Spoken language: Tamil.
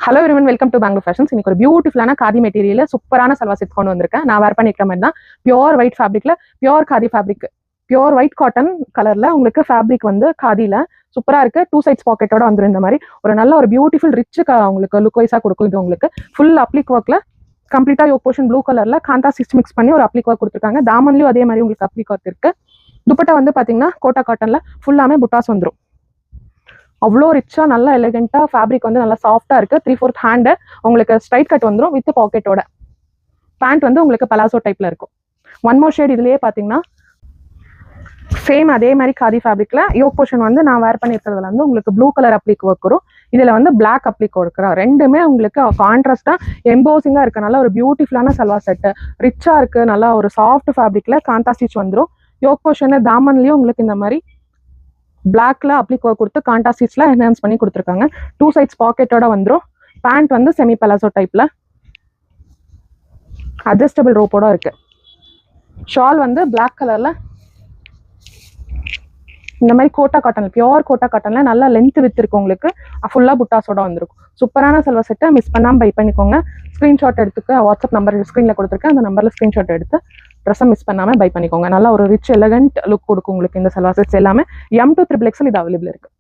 Hello everyone, welcome to Bangalore fashions. இன்னைக்கு ஒரு பியூட்டிஃபுல்லான காதி மெட்டீரியல் சூப்பரான சல்வார் செட் கொண்டு வந்திருக்கேன். நான் வேர் பண்ணிக்கிற மாதிரி தான் பியோர் ஒயிட் ஃபேப்ரிக்ல pure khadi fabric, pure white cotton கலர்ல உங்களுக்கு ஃபேப்ரிக் வந்து காதியில சூப்பரா இருக்கு. 2 சைட்ஸ் பாக்கெட்டோட வந்துடும். இந்த மாதிரி ஒரு நல்ல ஒரு பியூட்டிஃபுல் ரிச் உங்களுக்கு லுக் வைஸா கொடுக்கும். இது உங்களுக்கு ஃபுல் அப்ளிக் ஒர்க்ல கம்ப்ளீட்டா யோக் போர்ஷன் ப்ளூ கலர்ல காந்தா ஸ்டிச் மிக்ஸ் பண்ணி ஒரு அப்ளிக் ஒர்க் கொடுத்துருக்காங்க. தாமன்லயும் அதே மாதிரி உங்களுக்கு அப்ளிக் ஒர்க் இருக்கு. துப்பட்டா வந்து பாத்தீங்கன்னா கோட்டா காட்டன்ல ஃபுல்லாமே புட்டாஸ் வந்துடும். அவ்வளோ ரிச்சா நல்லா எலிகென்ட்டா ஃபேப்ரிக் வந்து நல்லா சாஃப்டா இருக்கு. 3/4 ஹேண்டு உங்களுக்கு ஸ்ட்ரைட் கட் வந்துடும் வித் பாக்கெட்டோட. பேண்ட் வந்து உங்களுக்கு பலாசோ டைப்ல இருக்கும். ஒன் மோர் ஷேட் இதுலயே பாத்தீங்கன்னா சேம் அதே மாதிரி காதி ஃபேப்ரிக்ல யோக் போர்ஷன் வந்து நான் வேர் பண்ணிருக்கிறதுல வந்து உங்களுக்கு ப்ளூ கலர் அப்ளிக் ஒர்க் வரும். இதுல வந்து பிளாக் அப்ளிக் ஒர்க். ரெண்டுமே உங்களுக்கு கான்ட்ராஸ்டா எம்போசிங்கா இருக்கு. நல்லா ஒரு பியூட்டிஃபுல்லான சல்வார் செட், ரிச்சா இருக்கு. நல்லா ஒரு சாஃப்ட் ஃபேப்ரிக்ல காந்தா ஸ்டிச் வந்துடும். யோக் போர்ஷன் தாமன்லயும் உங்களுக்கு இந்த மாதிரி பிளாக்ல அப்ளிக் ஒர்க் கொடுத்து காண்டா ஸ்டிச்ல என்ஹான்ஸ் பண்ணி கொடுத்துருக்காங்க. 2 சைட்ஸ் பாக்கெட்டோட வந்துடும். பேண்ட் வந்து செமி பலாசோ டைப்ல அட்ஜஸ்டபிள் ரோப்போட இருக்கு. ஷால் வந்து பிளாக் கலர்ல இந்த மாதிரி கோட்டா காட்டன், பியோர் கோட்டா காட்டன்ல நல்லா லென்த் வித் இருக்கு. உங்களுக்கு ஃபுல்லா புட்டாஸோட வந்துருக்கும். சூப்பரான சல்வார் செட்டை மிஸ் பண்ணாம பை பண்ணிக்கோங்க. ஸ்கிரீன்ஷாட் எடுத்துக்க வாட்ஸ்அப் நம்பர் ஸ்கிரீன்ல கொடுத்துருக்கேன். அந்த நம்பர்ல ஸ்கிரீன்ஷாட் எடுத்து ட்ரெஸ்ஸை மிஸ் பண்ணாம பை பண்ணிக்கோங்க. நல்லா ஒரு ரிச் எலகண்ட் லுக் கொடுக்கும் உங்களுக்கு இந்த சல்வார் செட்ஸ் எல்லாமே. M to XXL இது அவைலபிள் இருக்கு.